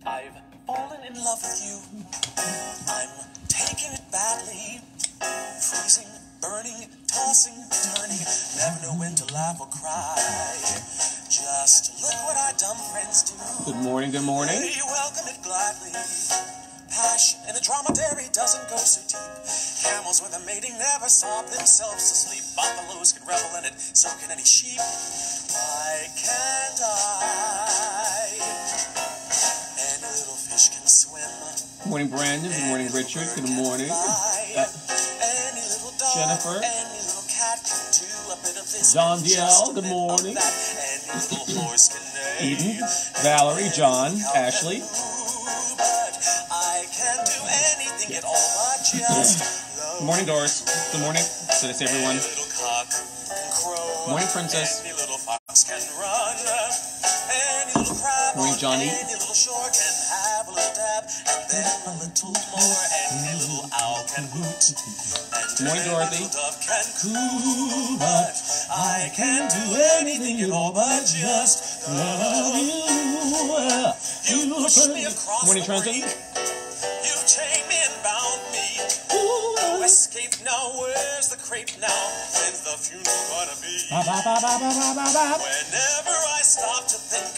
I've fallen in love with you. I'm taking it badly. Freezing, burning, tossing, turning. Never know when to laugh or cry. Just look what our dumb friends do. Good morning, good morning. They welcome it gladly. Passion in a dromedary doesn't go so deep. Camels with a mating never sob themselves to sleep. Buffaloes can revel in it, so can any sheep. Why can't I? Any little fish can swim. Good morning, Brandon. Good morning, Richard. Good morning. Jennifer. John DL. Good morning. Eden. Valerie. John. Ashley. Good morning, Doris. Good morning. So that's everyone. Good morning, Princess. Good morning, Johnny. Good morning, Dorothy. But I can't do anything at all but just love you. You push me across Good morning, Trenton. You chained me and bound me. No escape now. Where's the crepe now? When's the funeral gonna be? Whenever I stop to think,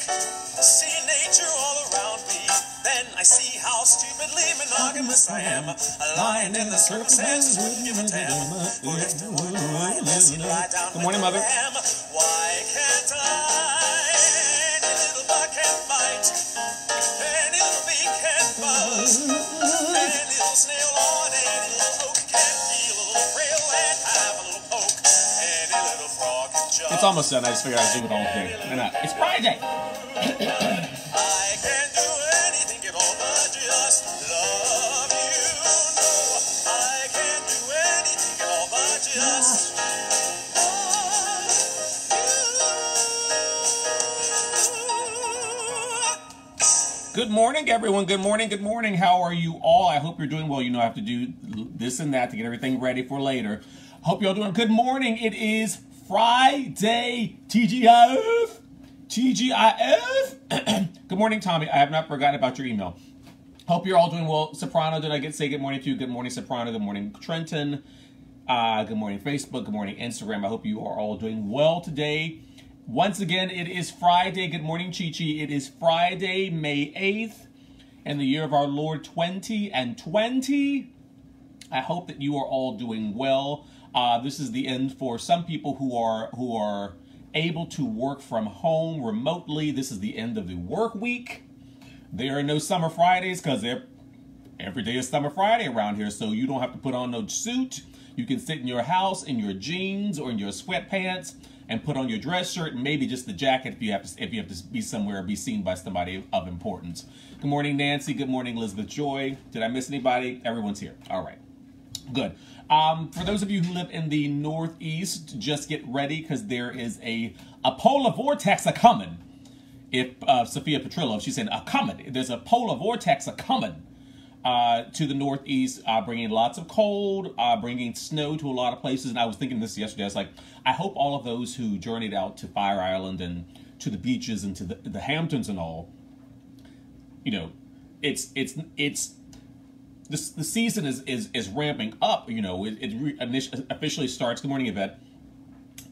see nature all around me, then I see how stupidly monogamous I am. A lion in the circumstances wouldn't give a damn. Good morning, Mother. Why can't I? Any little bug can bite. Any little bee can buzz. Any little snail on any little oak can feel a little frail and have a little poke. Any little frog can jump. It's almost done. I just figured I'd do it all day. It's Friday. I can't do anything at all but just love you. No, I can't do anything at all but just love you. Good morning, everyone. Good morning. Good morning. How are you all? I hope you're doing well. You know I have to do this and that to get everything ready for later. Hope you're all doing good morning. It is Friday. TGIF. TGIF. Good morning, Tommy. I have not forgotten about your email. Hope you're all doing well. Soprano, did I get to say good morning to you? Good morning, Soprano. Good morning, Trenton. Good morning, Facebook. Good morning, Instagram. I hope you are all doing well today. Once again, it is Friday. Good morning, Chi-Chi. It is Friday, May 8th, in the year of our Lord 2020. I hope that you are all doing well. This is the end for some people who are able to work from home remotely. This is the end of the work week. There are no summer Fridays because every day is summer Friday around here, so you don't have to put on no suit. You can sit in your house in your jeans or in your sweatpants and put on your dress shirt and maybe just the jacket if you have to be somewhere or be seen by somebody of importance. Good morning, Nancy. Good morning, Elizabeth Joy. Did I miss anybody? Everyone's here. All right. Good. For those of you who live in the Northeast, just get ready because there is a polar vortex a-coming. If Sophia Petrillo, she said a-coming. There's a polar vortex a-coming to the Northeast, bringing lots of cold, bringing snow to a lot of places. And I was thinking this yesterday. I was like, I hope all of those who journeyed out to Fire Island and to the beaches and to the Hamptons and all, you know, the season is ramping up. You know, it officially starts. Good morning, Yvette.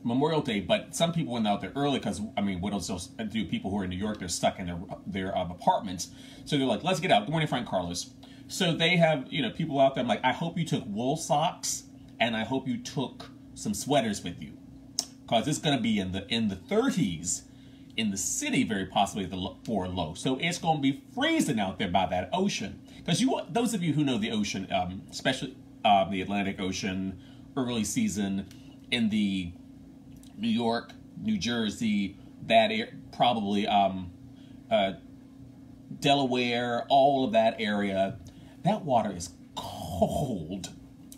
Memorial Day, but some people went out there early because, I mean, what else do people who are in New York? They're stuck in their apartments, so they're like, let's get out. Good morning, Frank Carlos. So they have, you know, people out there. I'm like, I hope you took wool socks and I hope you took some sweaters with you because it's going to be in the 30s in the city, very possibly for a low. So it's going to be freezing out there by that ocean. Because those of you who know the ocean, especially the Atlantic Ocean, early season in the New York, New Jersey, that probably Delaware, all of that area, that water is cold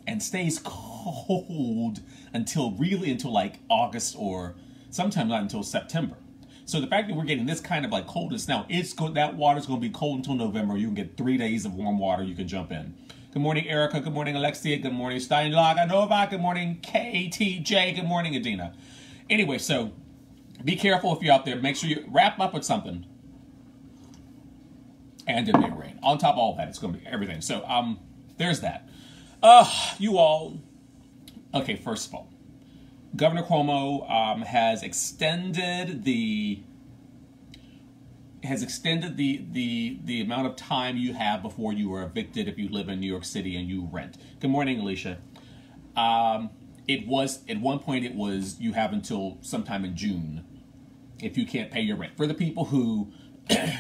and stays cold until like August or sometimes not until September. So the fact that we're getting this kind of like coldness now, that water's going to be cold until November. You can get 3 days of warm water you can jump in. Good morning, Erica. Good morning, Alexia. Good morning, Steinlager Nova. Good morning, KTJ. Good morning, Adina. Anyway, so be careful if you're out there. Make sure you wrap up with something. And it may rain. On top of all that, it's going to be everything. So, there's that. You all. Okay, first of all, Governor Cuomo has extended the amount of time you have before you are evicted if you live in New York City and you rent. Good morning, Alicia. It was at one point it was you have until sometime in June if you can't pay your rent. For the people who in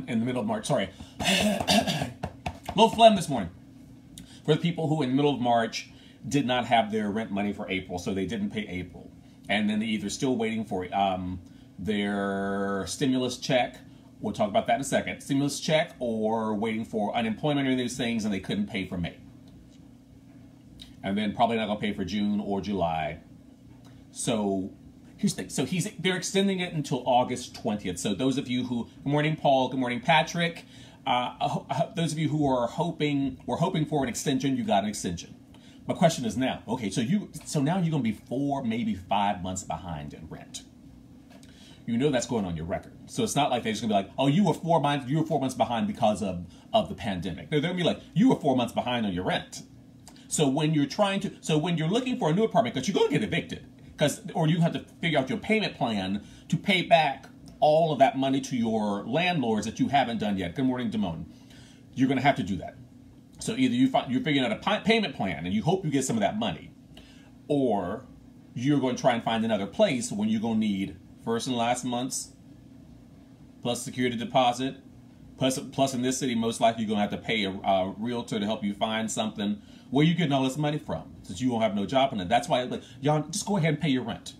the middle of March, sorry, little phlegm this morning. For the people who in the middle of March did not have their rent money for April, so they didn't pay April, and then they're either still waiting for their stimulus check. We'll talk about that in a second. Stimulus check, or waiting for unemployment or these things, and they couldn't pay for May. And then probably not going to pay for June or July. So here's the thing. So they're extending it until August 20th. So those of you who, good morning, Paul. Good morning, Patrick. Those of you who were hoping for an extension, you got an extension. My question is now, okay, so now you're going to be 4, maybe 5 months behind in rent. You know that's going on your record. So it's not like they're just going to be like, oh, you were 4 months behind because of the pandemic. They're going to be like, you were 4 months behind on your rent. So when you're looking for a new apartment, because you're going to get evicted, or you have to figure out your payment plan to pay back all of that money to your landlords that you haven't done yet. Good morning, Damone. You're going to have to do that. So either you're figuring out a payment plan and you hope you get some of that money, or you're going to try and find another place when you're going to need first and last month's plus security deposit, plus in this city, most likely you're going to have to pay a realtor to help you find something where you get all this money from, since you won't have no job. And that's why, y'all, just go ahead and pay your rent.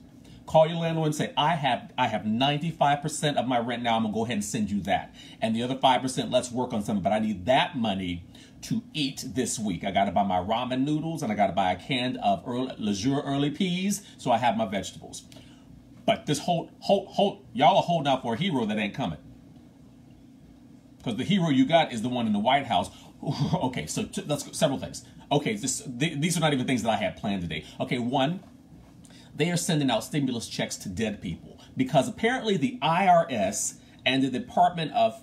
Call your landlord and say, I have 95% of my rent now. I'm going to go ahead and send you that. And the other 5%, let's work on something. But I need that money to eat this week. I got to buy my ramen noodles, and I got to buy a can of Leisure early peas, so I have my vegetables. But this y'all are holding out for a hero that ain't coming. Because the hero you got is the one in the White House. Okay, so let's go. Several things. Okay, these are not even things that I had planned today. Okay, one, they are sending out stimulus checks to dead people because apparently the IRS and the Department of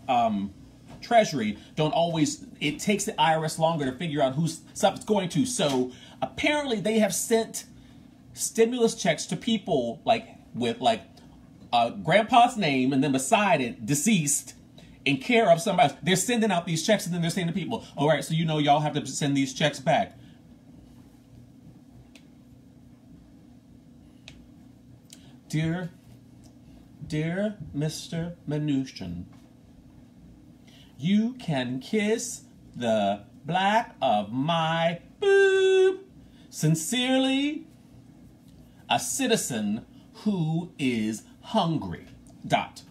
Treasury don't always, it takes the IRS longer to figure out whose stuff it's going to. So apparently they have sent stimulus checks to people with grandpa's name and then beside it, deceased, in care of somebody else. They're sending out these checks and then they're saying to people, all right, so y'all have to send these checks back. Dear Mr. Mnuchin, you can kiss the black of my boob. Sincerely, a citizen who is hungry. Dot.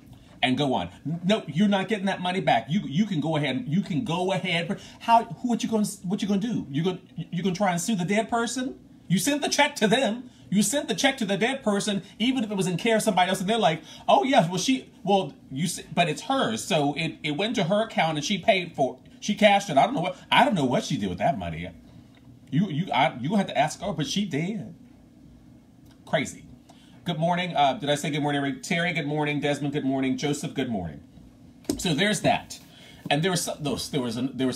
And go on. No, you're not getting that money back. You can go ahead. You can go ahead. What you gonna do? You gonna try and sue the dead person? You sent the check to them. You sent the check to the dead person, even if it was in care of somebody else, and they're like, oh yes, but it's hers, so it went to her account and she paid for it. She cashed it. I don't know what she did with that money. You have to ask her, but she did. Crazy. Good morning. Did I say good morning? Terry, good morning. Desmond, good morning. Joseph, good morning. So there's that. And there was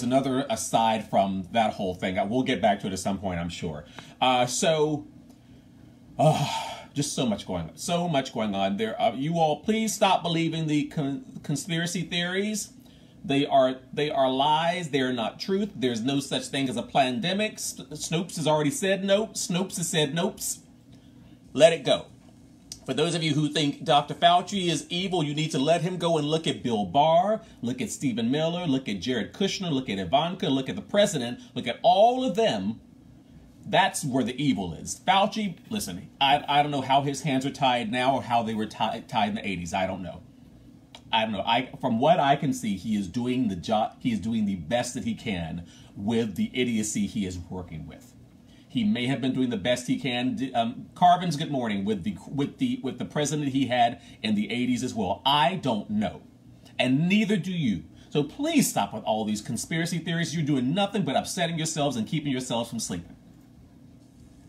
another aside from that whole thing. We'll get back to it at some point, I'm sure. Just so much going on. So much going on. You all, please stop believing the conspiracy theories. They are lies. They are not truth. There's no such thing as a pandemic. Snopes has already said nope. Snopes has said nopes. Let it go. For those of you who think Dr. Fauci is evil, you need to let him go and look at Bill Barr, look at Stephen Miller, look at Jared Kushner, look at Ivanka, look at the president, look at all of them. That's where the evil is. Fauci, listen, I don't know how his hands are tied now or how they were tied in the 80s. I don't know. From what I can see, he is doing the job. He is doing the best that he can with the idiocy he is working with. He may have been doing the best he can. Carvin's good morning with the president he had in the 80s as well. I don't know, and neither do you. So please stop with all these conspiracy theories. You're doing nothing but upsetting yourselves and keeping yourselves from sleeping.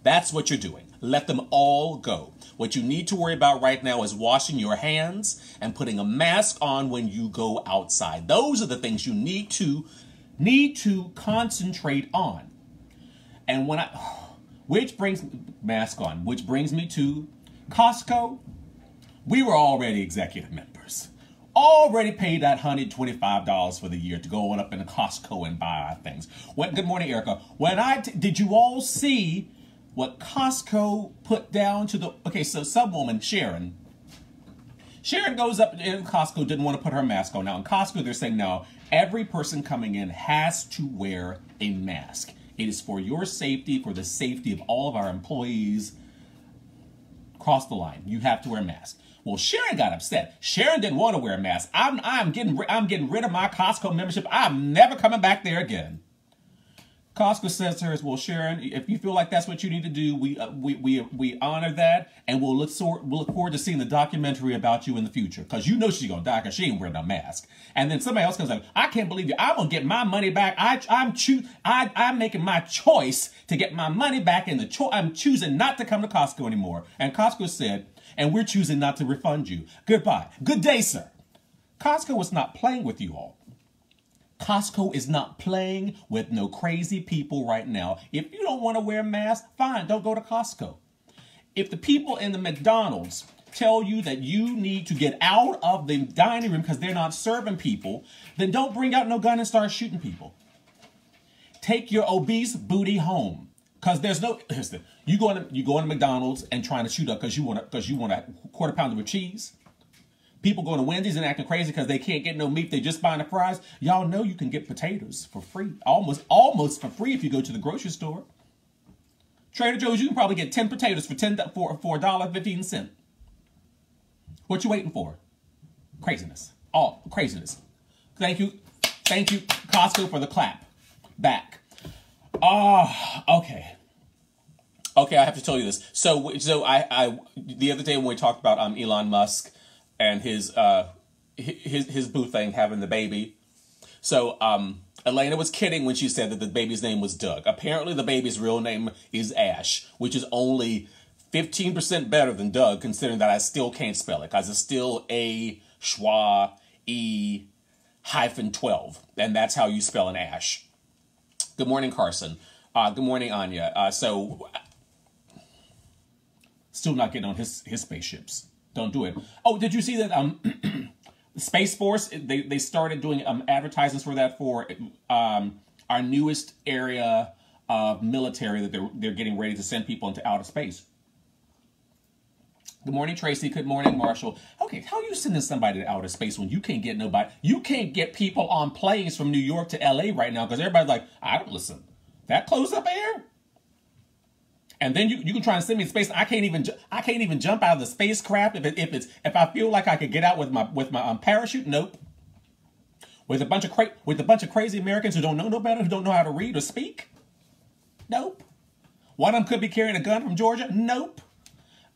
That's what you're doing. let them all go. What you need to worry about right now is washing your hands and putting a mask on when you go outside. Those are the things you need to concentrate on. And which brings me to Costco. We were already executive members. Already paid that $125 for the year to go on up into Costco and buy our things. Good morning, Erica. Did you all see what Costco put down to so some woman, Sharon goes up in Costco, didn't want to put her mask on. Now in Costco, they're saying now every person coming in has to wear a mask. It is for your safety, for the safety of all of our employees. Cross the line. You have to wear a mask. Well, Sharon got upset. Sharon didn't want to wear a mask. I'm getting rid of my Costco membership. I'm never coming back there again. Costco says to her, well, Sharon, if you feel like that's what you need to do, we honor that, and we'll look forward to seeing the documentary about you in the future, because you know she's gonna die because she ain't wearing no mask. And then somebody else comes like, I can't believe you. I'm gonna get my money back. I'm making my choice to get my money back, and I'm choosing not to come to Costco anymore. And Costco said, and we're choosing not to refund you. Goodbye. Good day, sir. Costco was not playing with you all. Costco is not playing with no crazy people right now. If you don't want to wear a mask, fine, don't go to Costco. If the people in the McDonald's tell you that you need to get out of the dining room because they're not serving people, then don't bring out no gun and start shooting people. Take your obese booty home. Because there's no, you go into McDonald's and trying to shoot up because you want a quarter pounder with cheese. People going to Wendy's and acting crazy because they can't get no meat. They just buying the fries. Y'all know you can get potatoes for free. Almost for free if you go to the grocery store. Trader Joe's, you can probably get 10 potatoes for $1.15. What you waiting for? Craziness. All craziness. Thank you, Costco, for the clap. Back. Okay. Okay, I have to tell you this. So I the other day when we talked about Elon Musk and his boo thing having the baby. So Elena was kidding when she said that the baby's name was Doug. Apparently the baby's real name is Ash, which is only 15% better than Doug, considering that I still can't spell it, because it's still A schwa E -12, and that's how you spell an Ash. Good morning, Carson. Good morning, Anya. Still not getting on his spaceships. Don't do it. Oh, did you see that Space Force, they started doing advertisements for that for our newest area of military that they're getting ready to send people into outer space. Good morning, Tracy. Good morning, Marshall. Okay, how are you sending somebody to outer space when you can't get nobody? You can't get people on planes from New York to LA right now because everybody's like, I don't listen. That close up air? And then you can try and send me to space. I can't even jump out of the spacecraft if I feel like I could get out with my parachute. Nope. With a bunch of crazy Americans who don't know no better, who don't know how to read or speak. Nope. One of them could be carrying a gun from Georgia. Nope.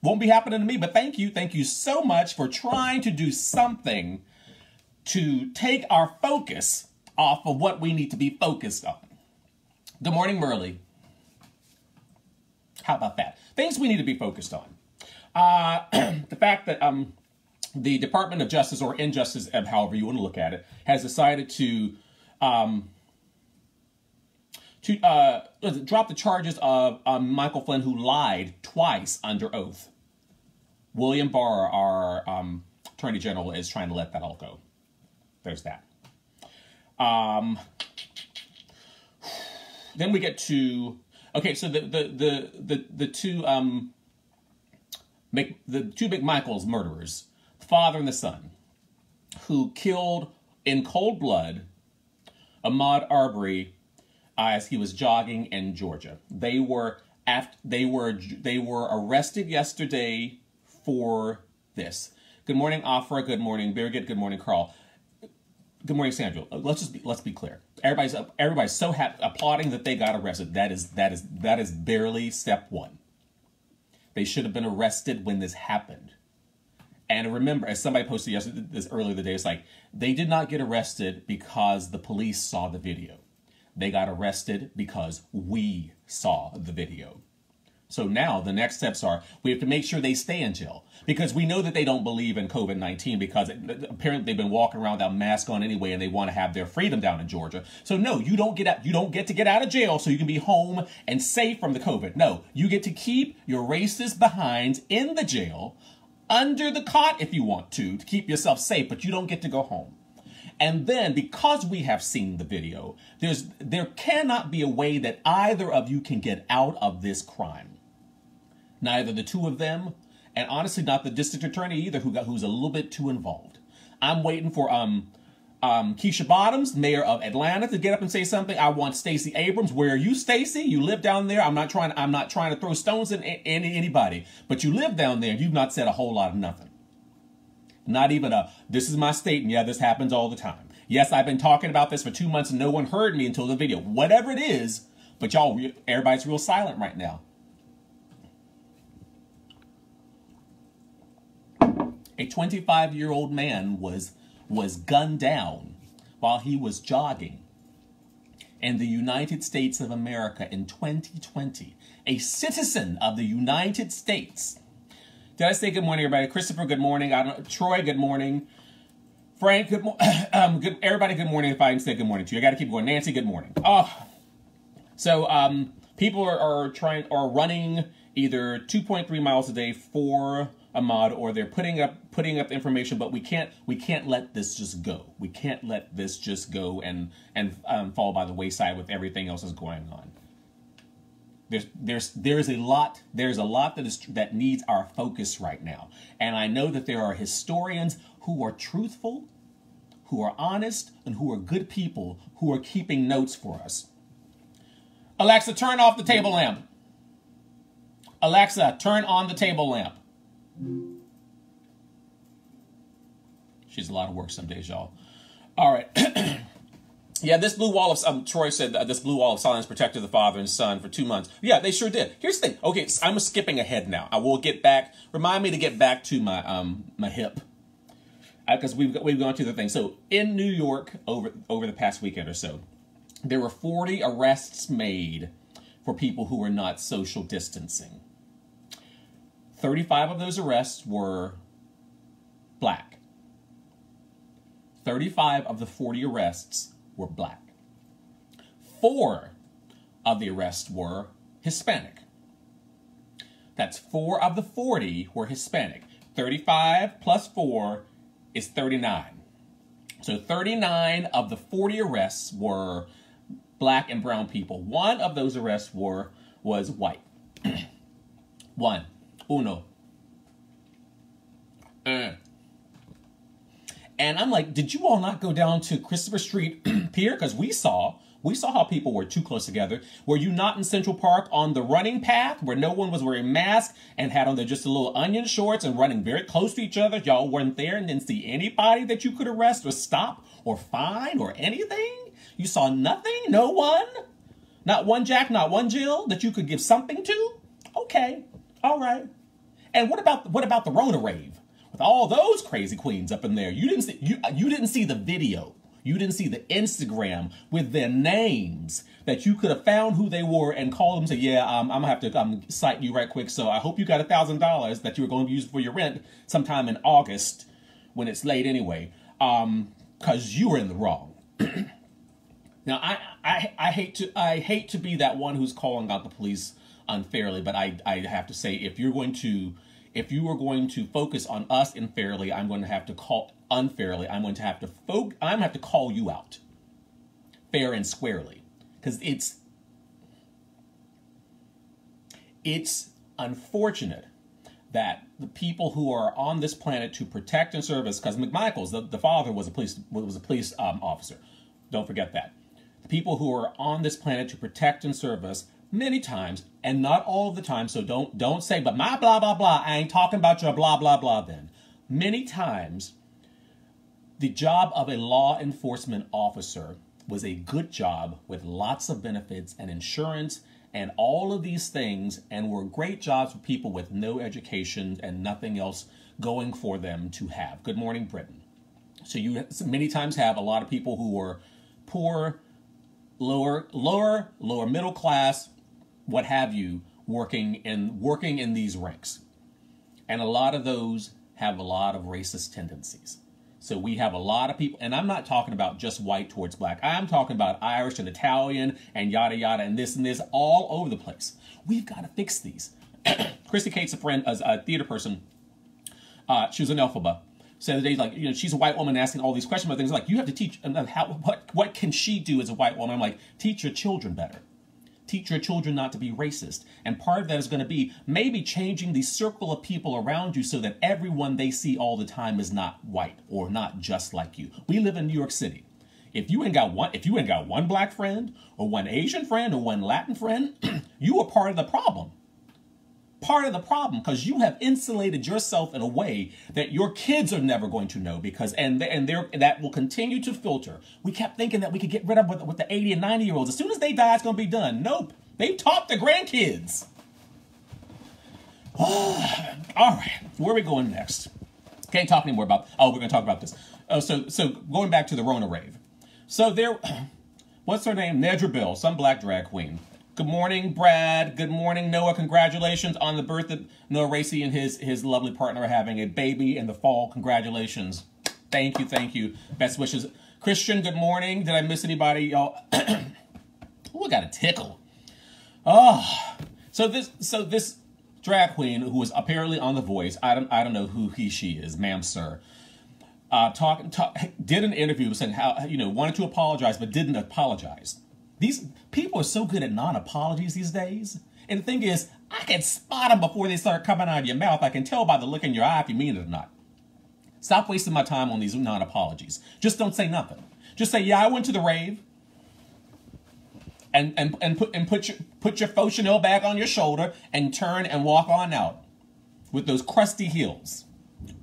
Won't be happening to me. But thank you so much for trying to do something to take our focus off of what we need to be focused on. Good morning, Merle. How about that? Things we need to be focused on. The fact that the Department of Justice, or Injustice, however you want to look at it, has decided to drop the charges of Michael Flynn, who lied twice under oath. William Barr, our Attorney General, is trying to let that all go. There's that. Then we get to so the two McMichaels murderers, the father and the son, who killed in cold blood Ahmaud Arbery as he was jogging in Georgia. They were arrested yesterday for this. Good morning, Afra. Good morning, Birgit. Good morning, Carl. Good morning, Sandra. Let's be clear. Everybody's so happy, applauding that they got arrested. That is barely step one. They should have been arrested when this happened. And remember, as somebody posted this earlier today, it's like they did not get arrested because the police saw the video. They got arrested because we saw the video. So now the next steps are we have to make sure they stay in jail because we know that they don't believe in COVID-19 because apparently they've been walking around without masks on anyway and they want to have their freedom down in Georgia. So no, you don't get to get out of jail so you can be home and safe from the COVID. No, you get to keep your racist behinds in the jail under the cot if you want to keep yourself safe, but you don't get to go home. And then, because we have seen the video, there cannot be a way that either of you can get out of this crime. Neither the two of them, and honestly not the district attorney either, who's a little bit too involved. I'm waiting for Keisha Bottoms, mayor of Atlanta, to get up and say something. I want Stacey Abrams. Where are you, Stacey? You live down there. I'm not trying to throw stones at anybody, but you live down there. You've not said a whole lot of nothing. Not even this is my state, and yeah, this happens all the time. Yes, I've been talking about this for 2 months, and no one heard me until the video. Whatever it is, but y'all, everybody's real silent right now. A 25-year-old man was gunned down while he was jogging in the United States of America in 2020. A citizen of the United States. Did I say good morning, everybody? Christopher, good morning. Troy, good morning. Frank, good morning. Everybody, good morning. If I can say good morning to you, I got to keep going. Nancy, good morning. So people are running either 2.3 miles a day for Ahmaud, or they're putting up information. But we can't let this just go. We can't let this just go and fall by the wayside with everything else that's going on. There's a lot that needs our focus right now. And I know that there are historians who are truthful, who are honest, and who are good people who are keeping notes for us. Alexa, turn off the table lamp. Alexa, turn on the table lamp. She's a lot of work some days, y'all. All right. Yeah, this blue wall of, Troy said this blue wall of silence protected the father and son for 2 months. Yeah, they sure did. Here's the thing. Okay, so I'm skipping ahead now. I will get back. Remind me to get back to my my hip. Because we've gone through the thing. So in New York, over the past weekend or so, there were 40 arrests made for people who were not social distancing. 35 of those arrests were black. 35 of the 40 arrests were black. 4 of the arrests were Hispanic. That's 4 of the 40 were Hispanic. 35 plus 4 is 39. So 39 of the 40 arrests were black and brown people. 1 of those arrests was white. 1. Uno. And I'm like, did you all not go down to Christopher Street Pier? Because we saw how people were too close together. Were you not in Central Park on the running path where no one was wearing masks and had on their just a little onion shorts and running very close to each other? Y'all weren't there and didn't see anybody that you could arrest or stop or fine or anything? You saw nothing? No one? Not one Jack, not one Jill that you could give something to? Okay. All right. And what about the Rona rave? With all those crazy queens up in there, you didn't see the video. You didn't see the Instagram with their names that you could have found who they were and called them and say, yeah, I'm gonna have to cite you right quick. So I hope you got $1,000 that you were going to use for your rent sometime in August when it's late anyway, because you were in the wrong. Now I hate to be that one who's calling out the police unfairly, but I have to say if you are going to focus on us unfairly, I'm going to have to call unfairly. I'm going to have to call you out, fair and squarely, because it's unfortunate that the people who are on this planet to protect and serve us, because McMichaels, the father, was a police officer. Don't forget that. The people who are on this planet to protect and serve us many times, and not all of the time, so don't say, but my blah, blah, blah, I ain't talking about your blah, blah, blah then. Many times, the job of a law enforcement officer was a good job with lots of benefits and insurance and all of these things, and were great jobs for people with no education and nothing else going for them to have. Good morning, Britain. So you many times have a lot of people who were poor, lower middle class, what have you, working in these ranks. And a lot of those have a lot of racist tendencies. So we have a lot of people, and I'm not talking about just white towards black. I'm talking about Irish and Italian and yada yada and this all over the place. We've got to fix these. Christy Cates, a friend, a theater person, she was in Elphaba. So the other day, like, you know, she's a white woman asking all these questions about things. Like, you have to teach what can she do as a white woman? I'm like, teach your children better. Teach your children not to be racist. And part of that is going to be maybe changing the circle of people around you so that everyone they see all the time is not white or not just like you. We live in New York City. If you ain't got one black friend or one Asian friend or one Latin friend, you are part of the problem. Part of the problem, because you have insulated yourself in a way that your kids are never going to know, because that will continue to filter. We kept thinking that we could get rid of with the 80 and 90-year-olds. As soon as they die, it's going to be done. Nope. They've taught the grandkids. All right. Where are we going next? Can't talk anymore about, we're going to talk about this. So going back to the Rona rave. So there, what's her name? Nedra Bill, some black drag queen. Good morning, Brad. Good morning, Noah. Congratulations on the birth of Noah Racy and his lovely partner are having a baby in the fall. Congratulations. Thank you, thank you. Best wishes. Christian, good morning. Did I miss anybody, y'all? Oh, I got a tickle. Oh, so this drag queen who was apparently on The Voice. I don't know who she is, ma'am, sir. Did an interview saying how, you know, wanted to apologize but didn't apologize. These people are so good at non-apologies these days. And the thing is, I can spot them before they start coming out of your mouth. I can tell by the look in your eye if you mean it or not. Stop wasting my time on these non-apologies. Just don't say nothing. Just say, yeah, I went to the rave. And put your faux Chanel bag on your shoulder and turn and walk on out with those crusty heels.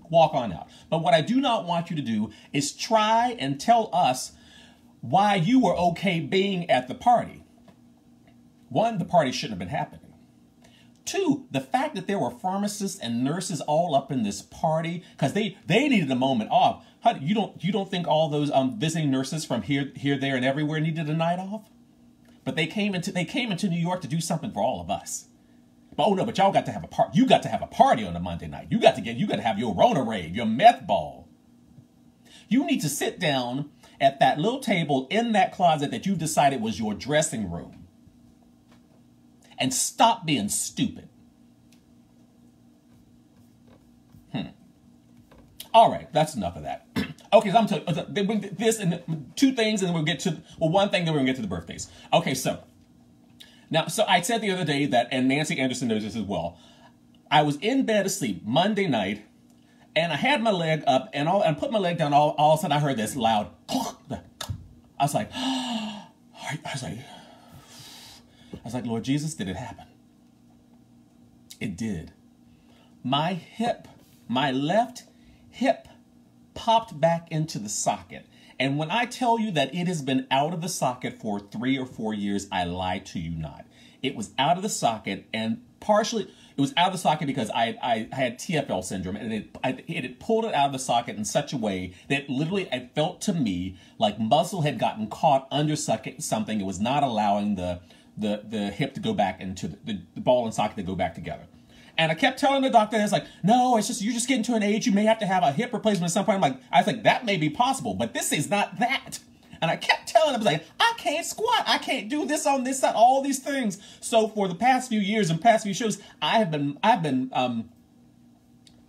Walk on out. But what I do not want you to do is try and tell us why you were okay being at the party. One, the party shouldn't have been happening. Two, the fact that there were pharmacists and nurses all up in this party because they needed a moment off. You don't think all those visiting nurses from here, there, and everywhere needed a night off? But they came into New York to do something for all of us. But oh no, but y'all got to have a party. You got to have a party on a Monday night. You got to have your Rona rave, your meth ball. You need to sit down at that little table in that closet that you've decided was your dressing room. And stop being stupid. All right, that's enough of that. Okay, so I'm telling you, this and two things, and then we'll get to, well, one thing, then we're going to get to the birthdays. Okay, so I said the other day that, and Nancy Anderson knows this as well, I was in bed asleep Monday night, and I had my leg up, and I put my leg down, all of a sudden I heard this loud, I was like, Lord Jesus, did it happen? It did. My left hip popped back into the socket. And when I tell you that it has been out of the socket for 3 or 4 years, I lie to you not. It was out of the socket, and partially it was out of the socket because I had TFL syndrome, and it had pulled it out of the socket in such a way that literally it felt to me like muscle had gotten caught under something. It was not allowing the hip to go back into the ball and socket to go back together. And I kept telling the doctor, I was like, no, it's just, you're just getting to an age, you may have to have a hip replacement at some point. I was like, that may be possible, but this is not that. And I kept telling him, I was like, I can't squat, I can't do this on this side, all these things. So for the past few years and past few shows, I've been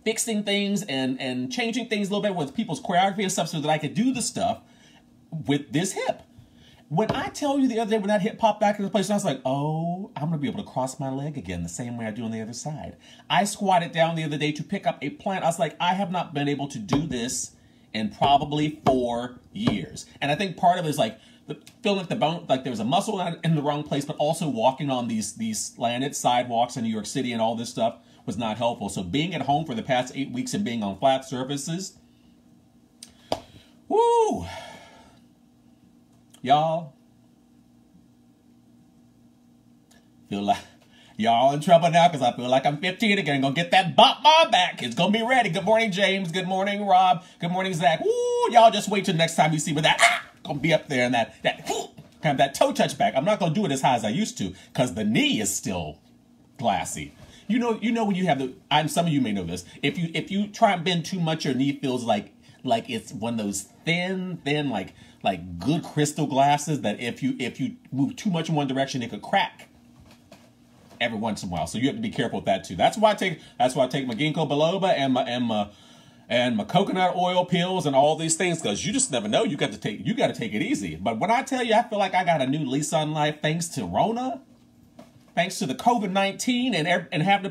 fixing things and changing things a little bit with people's choreography and stuff so that I could do the stuff with this hip. When I tell you the other day when that hip popped back into place, I was like, oh, I'm going to be able to cross my leg again the same way I do on the other side. I squatted down the other day to pick up a plant. I was like, I have not been able to do this in probably 4 years. And I think part of it is like feeling like the bone, like there was a muscle in the wrong place, but also walking on these slanted sidewalks in New York City and all this stuff was not helpful. So being at home for the past 8 weeks and being on flat surfaces, woo! Y'all, feel like y'all in trouble now because I feel like I'm 15 again. Gonna get that bop bar back. It's gonna be ready. Good morning, James. Good morning, Rob. Good morning, Zach. Woo! Y'all just wait till next time you see me that gonna be up there and that toe touch back. I'm not gonna do it as high as I used to because the knee is still glassy. You know when you have some of you may know this. If you try and bend too much, your knee feels like it's one of those thin, like good crystal glasses that if you move too much in one direction, it could crack every once in a while. So you have to be careful with that too. That's why I take my ginkgo biloba and my coconut oil pills and all these things, because you just never know. You got to take it easy. But when I tell you, I feel like I got a new lease on life thanks to Rona, thanks to the COVID-19 and having to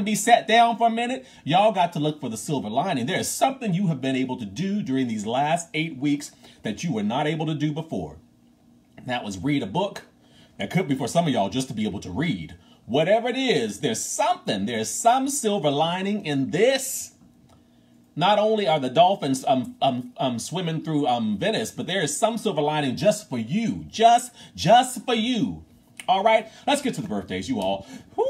be sat down for a minute. Y'all got to look for the silver lining. There is something you have been able to do during these last 8 weeks that you were not able to do before. That was read a book. That could be for some of y'all just to be able to read. Whatever it is, there's some silver lining in this. Not only are the dolphins swimming through Venice, but there is some silver lining just for you. Just for you. All right, let's get to the birthdays, you all. Ooh,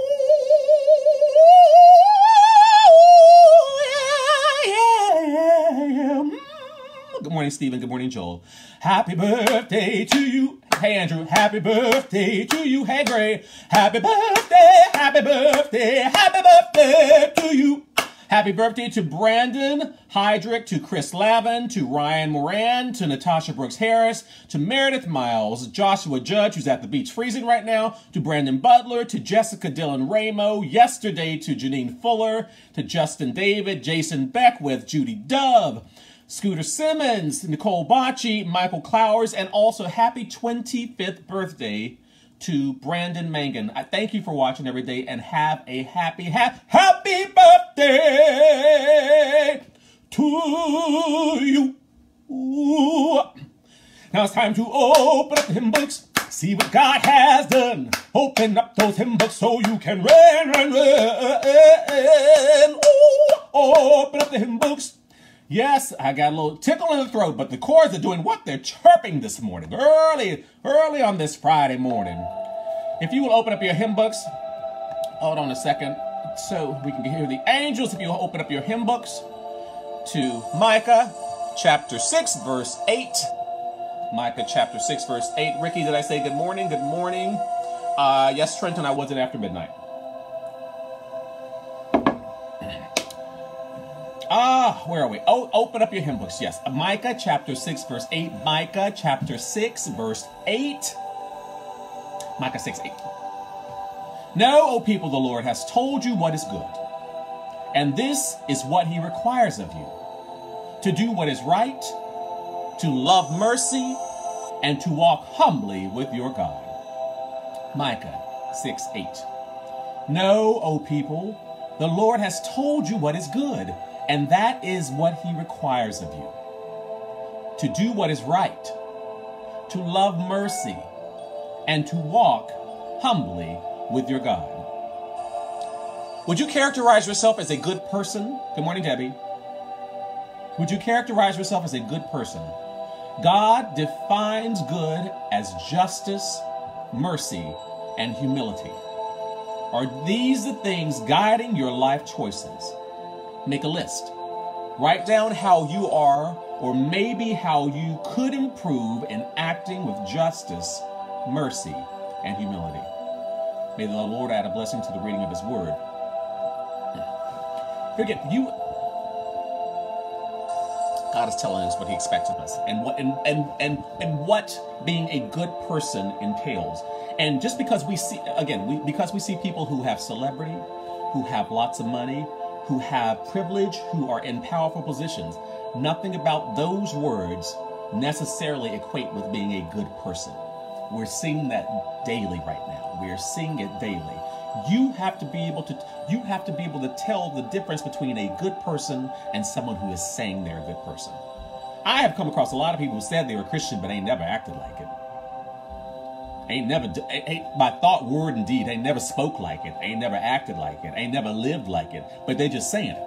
yeah. Good morning, Stephen. Good morning, Joel. Happy birthday to you. Hey, Andrew. Happy birthday to you. Hey, Gray. Happy birthday, happy birthday, happy birthday to you. Happy birthday to Brandon Heydrich, to Chris Lavin, to Ryan Moran, to Natasha Brooks Harris, to Meredith Miles, Joshua Judge, who's at the beach freezing right now, to Brandon Butler, to Jessica Dillon Ramo, yesterday to Janine Fuller, to Justin David, Jason Beckwith, Judy Dove, Scooter Simmons, Nicole Bocci, Michael Clowers, and also happy 25th birthday to Brandon Mangan. I thank you for watching every day and have a happy birthday to you. Now it's time to open up the hymn books, see what God has done. Open up those hymn books so you can run. Ooh, open up the hymn books. Yes, I got a little tickle in the throat, but the chords are doing what? They're chirping this morning, early on this Friday morning. If you will open up your hymn books, hold on a second, so we can hear the angels. If you will open up your hymn books to Micah chapter 6, verse 8. Micah chapter 6, verse 8. Ricky, did I say good morning? Good morning. Yes, Trenton, I wasn't after midnight. Where are we? Oh, open up your hymn books. Yes. Micah chapter 6, verse 8. Micah chapter 6, verse 8. Micah 6, 8. Know, O people, the Lord has told you what is good, and this is what he requires of you: to do what is right, to love mercy, and to walk humbly with your God. Micah 6, 8. Know, O people, the Lord has told you what is good, and that is what he requires of you: to do what is right, to love mercy, and to walk humbly with your God. Would you characterize yourself as a good person? Good morning, Debbie. Would you characterize yourself as a good person? God defines good as justice, mercy, and humility. Are these the things guiding your life choices? Make a list. Write down how you are, or maybe how you could improve in acting with justice, mercy, and humility. May the Lord add a blessing to the reading of his word. Here again, God is telling us what he expects of us, and what being a good person entails. And just because we see, again, because we see people who have celebrity, who have lots of money, who have privilege, who are in powerful positions, nothing about those words necessarily equate with being a good person. We're seeing that daily right now. We're seeing it daily. You have to be able to tell the difference between a good person and someone who is saying they're a good person. I have come across a lot of people who said they were Christian, but ain't never acted like it. Ain't by thought, word, and deed, ain't never spoke like it, ain't never acted like it, ain't never lived like it, but they just saying it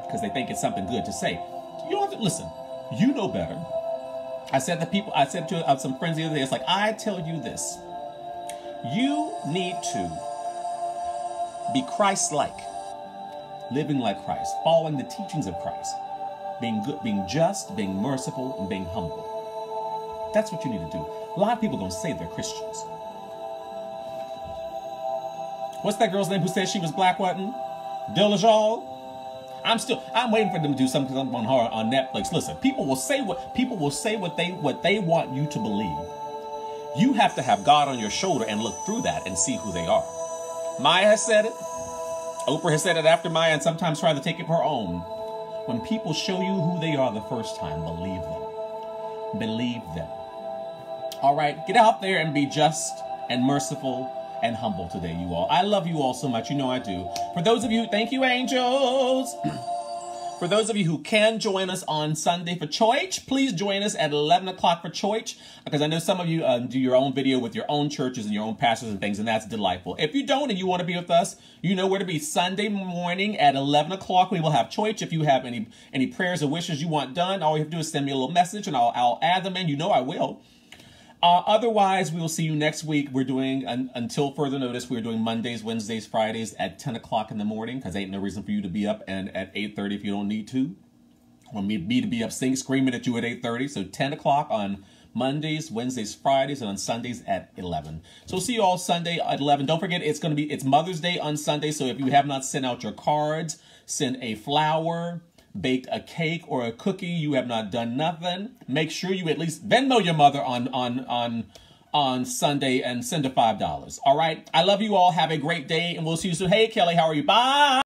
because they think it's something good to say. You don't have to listen. You know better. I said to some friends the other day, it's like, I tell you this: you need to be Christ-like, living like Christ, following the teachings of Christ, being good, being just, being merciful, and being humble. That's what you need to do. A lot of people don't say they're Christians. What's that girl's name who said she was black? Dillashaw. I'm waiting for them to do something on her on Netflix. Listen, people will say what they want you to believe. You have to have God on your shoulder and look through that and see who they are. Maya has said it. Oprah has said it after Maya, and sometimes trying to take it for her own. When people show you who they are the first time, believe them. Believe them. All right, get out there and be just and merciful and humble today, you all. I love you all so much. You know I do. For those of you, thank you, angels. For those of you who can join us on Sunday for church, please join us at 11 o'clock for church, because I know some of you do your own video with your own churches and your own pastors and things, and that's delightful. If you don't and you want to be with us, you know where to be. Sunday morning at 11 o'clock, we will have church. If you have any prayers or wishes you want done, all you have to do is send me a little message, and I'll add them in. You know I will. Otherwise, we will see you next week. We're doing, until further notice, we're doing Mondays, Wednesdays, Fridays at 10 o'clock in the morning, because ain't no reason for you to be up and at 8:30 if you don't need to. Or me to be up screaming at you at 8:30. So 10 o'clock on Mondays, Wednesdays, Fridays, and on Sundays at 11. So we'll see you all Sunday at 11. Don't forget, it's Mother's Day on Sunday. So if you have not sent out your cards, send a flower, baked a cake or a cookie, you have not done nothing. Make sure you at least Venmo your mother on Sunday and send her $5. All right. I love you all. Have a great day, and we'll see you soon. Hey, Kelly, how are you? Bye.